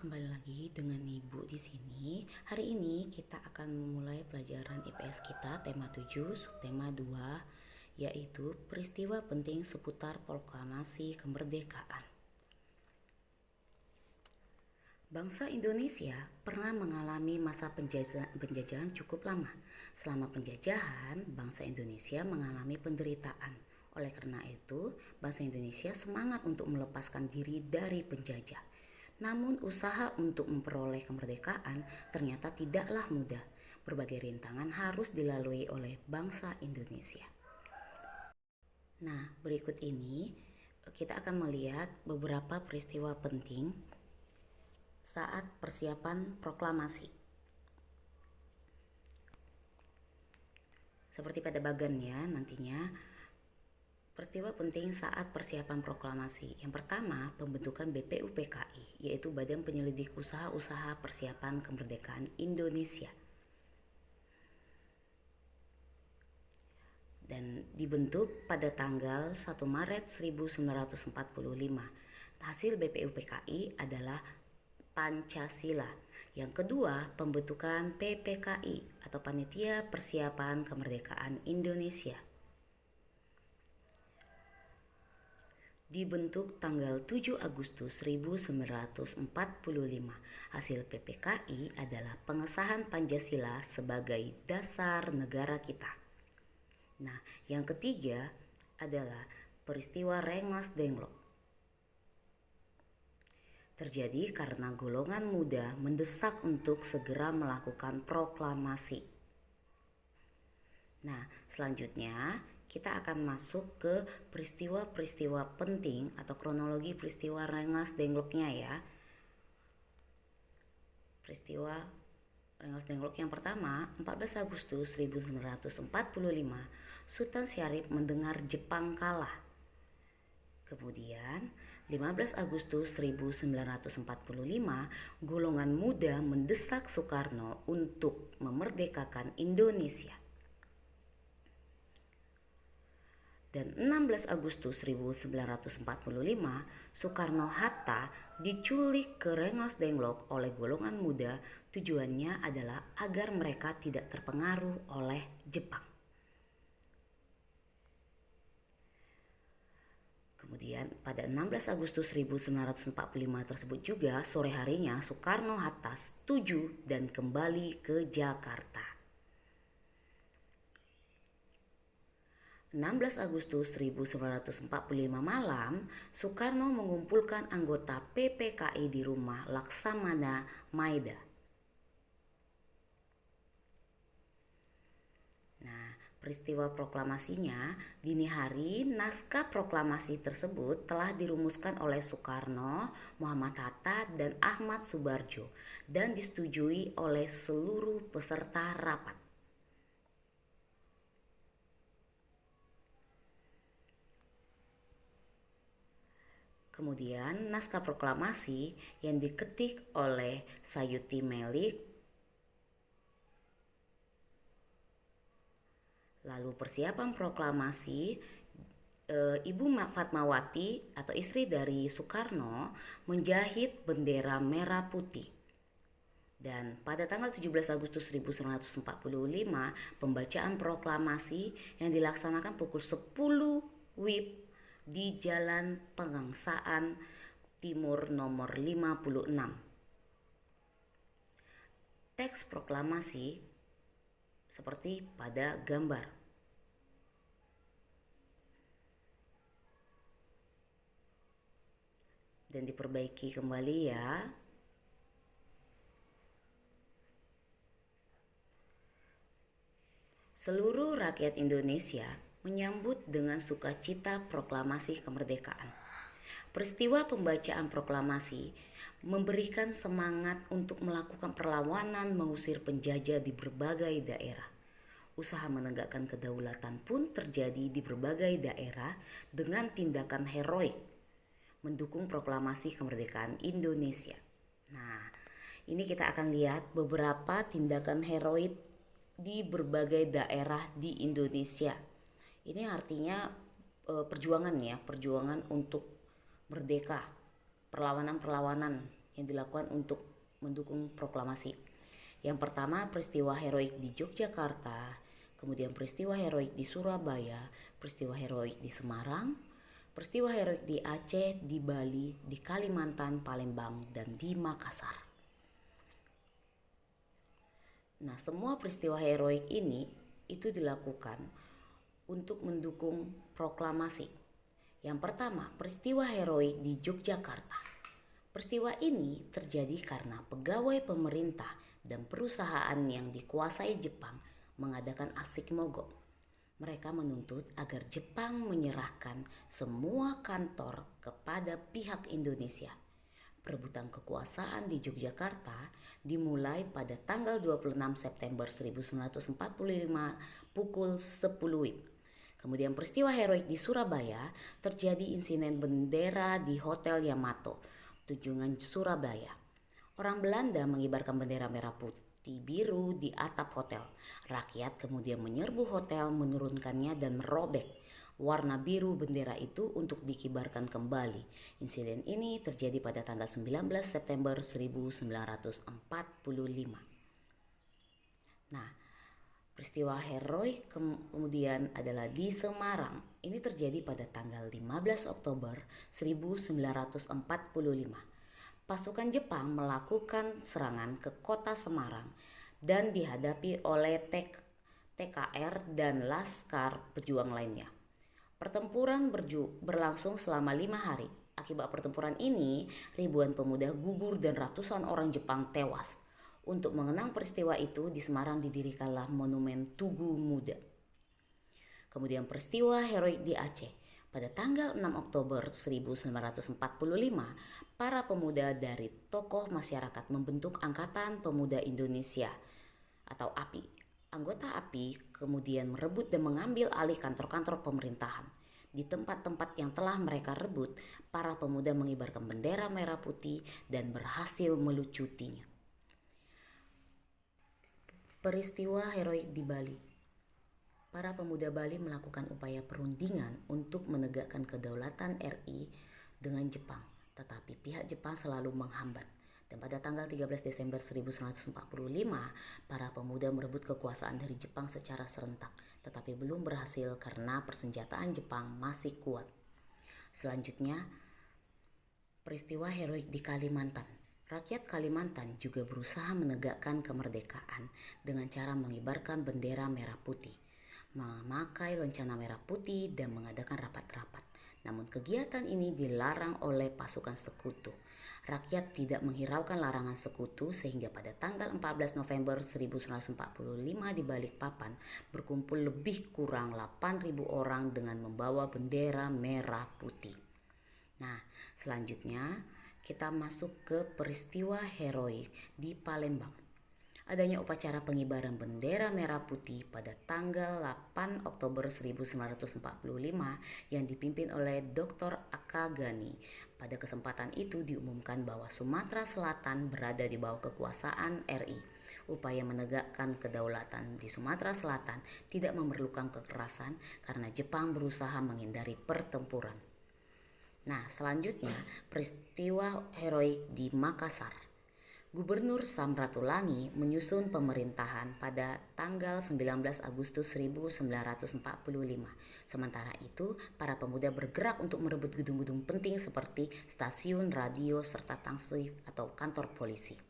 kembali lagi dengan Ibu di sini. Hari ini kita akan memulai pelajaran IPS kita tema 7, subtema 2, yaitu peristiwa penting seputar proklamasi kemerdekaan. Bangsa Indonesia pernah mengalami masa penjajahan cukup lama. Selama penjajahan, bangsa Indonesia mengalami penderitaan. Oleh karena itu, bangsa Indonesia semangat untuk melepaskan diri dari penjajah. Namun usaha untuk memperoleh kemerdekaan ternyata tidaklah mudah. Berbagai rintangan harus dilalui oleh bangsa Indonesia. Nah, berikut ini kita akan melihat beberapa peristiwa penting saat persiapan proklamasi. Seperti pada bagannya nantinya, peristiwa penting saat persiapan proklamasi. Yang pertama, pembentukan BPUPKI, yaitu Badan Penyelidik Usaha-Usaha Persiapan Kemerdekaan Indonesia. Dan dibentuk pada tanggal 1 Maret 1945. Hasil BPUPKI adalah Pancasila. Yang kedua, pembentukan PPKI atau Panitia Persiapan Kemerdekaan Indonesia. Dibentuk tanggal 7 Agustus 1945. Hasil PPKI adalah pengesahan Pancasila sebagai dasar negara kita. Nah, yang ketiga adalah peristiwa Rengas Dengklok. Terjadi karena golongan muda mendesak untuk segera melakukan proklamasi. Nah, selanjutnya kita akan masuk ke peristiwa-peristiwa penting atau kronologi peristiwa Rengas Dengkloknya ya. Peristiwa Rengas Dengklok yang pertama, 14 Agustus 1945, Sultan Syarif mendengar Jepang kalah. Kemudian 15 Agustus 1945, golongan muda mendesak Soekarno untuk memerdekakan Indonesia. Dan 16 Agustus 1945, Soekarno-Hatta diculik ke Rengas Dengklok oleh golongan muda. Tujuannya adalah agar mereka tidak terpengaruh oleh Jepang. Kemudian pada 16 Agustus 1945 tersebut juga sore harinya Soekarno-Hatta setuju dan kembali ke Jakarta. 16 Agustus 1945 malam, Soekarno mengumpulkan anggota PPKI di rumah Laksamana Maeda. Nah, peristiwa proklamasinya, dini hari naskah proklamasi tersebut telah dirumuskan oleh Soekarno, Muhammad Hatta, dan Ahmad Subarjo dan disetujui oleh seluruh peserta rapat. Kemudian naskah proklamasi yang diketik oleh Sayuti Melik, lalu persiapan proklamasi, Ibu Fatmawati atau istri dari Soekarno menjahit bendera merah putih. Dan pada tanggal 17 Agustus 1945 pembacaan proklamasi yang dilaksanakan pukul 10 WIB di Jalan Pegangsaan Timur nomor 56. Teks proklamasi seperti pada gambar. Dan diperbaiki kembali ya. Seluruh rakyat Indonesia menyambut dengan sukacita proklamasi kemerdekaan. Peristiwa pembacaan proklamasi memberikan semangat untuk melakukan perlawanan mengusir penjajah di berbagai daerah. Usaha menegakkan kedaulatan pun terjadi di berbagai daerah dengan tindakan heroik mendukung proklamasi kemerdekaan Indonesia. Nah, ini kita akan lihat beberapa tindakan heroik di berbagai daerah di Indonesia. Ini artinya perjuangan ya, perjuangan untuk merdeka, perlawanan-perlawanan yang dilakukan untuk mendukung proklamasi. Yang pertama, peristiwa heroik di Yogyakarta, kemudian peristiwa heroik di Surabaya, peristiwa heroik di Semarang, peristiwa heroik di Aceh, di Bali, di Kalimantan, Palembang, dan di Makassar. Nah, semua peristiwa heroik ini itu dilakukan untuk mendukung proklamasi. Yang pertama, peristiwa heroik di Yogyakarta. Peristiwa ini terjadi karena pegawai pemerintah dan perusahaan yang dikuasai Jepang mengadakan aksi mogok. Mereka menuntut agar Jepang menyerahkan semua kantor kepada pihak Indonesia. Perebutan kekuasaan di Yogyakarta dimulai pada tanggal 26 September 1945 pukul 10 WIB. Kemudian peristiwa heroik di Surabaya terjadi insiden bendera di Hotel Yamato, Tunjungan Surabaya. Orang Belanda mengibarkan bendera merah putih biru di atap hotel. Rakyat kemudian menyerbu hotel, menurunkannya dan merobek warna biru bendera itu untuk dikibarkan kembali. Insiden ini terjadi pada tanggal 19 September 1945. Nah, peristiwa heroik kemudian adalah di Semarang. Ini terjadi pada tanggal 15 Oktober 1945. Pasukan Jepang melakukan serangan ke kota Semarang dan dihadapi oleh TKR dan Laskar Pejuang lainnya. Pertempuran berlangsung selama 5 hari. Akibat pertempuran ini, ribuan pemuda gugur dan ratusan orang Jepang tewas. Untuk mengenang peristiwa itu, di Semarang didirikanlah Monumen Tugu Muda. Kemudian peristiwa heroik di Aceh. Pada tanggal 6 Oktober 1945, para pemuda dari tokoh masyarakat membentuk Angkatan Pemuda Indonesia atau API. Anggota API kemudian merebut dan mengambil alih kantor-kantor pemerintahan. Di tempat-tempat yang telah mereka rebut, para pemuda mengibarkan bendera merah putih dan berhasil melucutinya. Peristiwa heroik di Bali. Para pemuda Bali melakukan upaya perundingan untuk menegakkan kedaulatan RI dengan Jepang, tetapi pihak Jepang selalu menghambat. Dan pada tanggal 13 Desember 1945, para pemuda merebut kekuasaan dari Jepang secara serentak, tetapi belum berhasil karena persenjataan Jepang masih kuat. Selanjutnya, peristiwa heroik di Kalimantan. Rakyat Kalimantan juga berusaha menegakkan kemerdekaan dengan cara mengibarkan bendera merah putih, memakai lencana merah putih dan mengadakan rapat-rapat. Namun kegiatan ini dilarang oleh pasukan sekutu. Rakyat tidak menghiraukan larangan sekutu sehingga pada tanggal 14 November 1945 di Balikpapan berkumpul lebih kurang 8.000 orang dengan membawa bendera merah putih. Nah, selanjutnya kita masuk ke peristiwa heroik di Palembang. Adanya upacara pengibaran bendera merah putih pada tanggal 8 Oktober 1945 yang dipimpin oleh Dr. Aka Gani. Pada kesempatan itu diumumkan bahwa Sumatera Selatan berada di bawah kekuasaan RI. Upaya menegakkan kedaulatan di Sumatera Selatan tidak memerlukan kekerasan karena Jepang berusaha menghindari pertempuran. Nah, selanjutnya peristiwa heroik di Makassar. Gubernur Samratulangi menyusun pemerintahan pada tanggal 19 Agustus 1945. Sementara itu, para pemuda bergerak untuk merebut gedung-gedung penting seperti stasiun radio serta tangsui atau kantor polisi.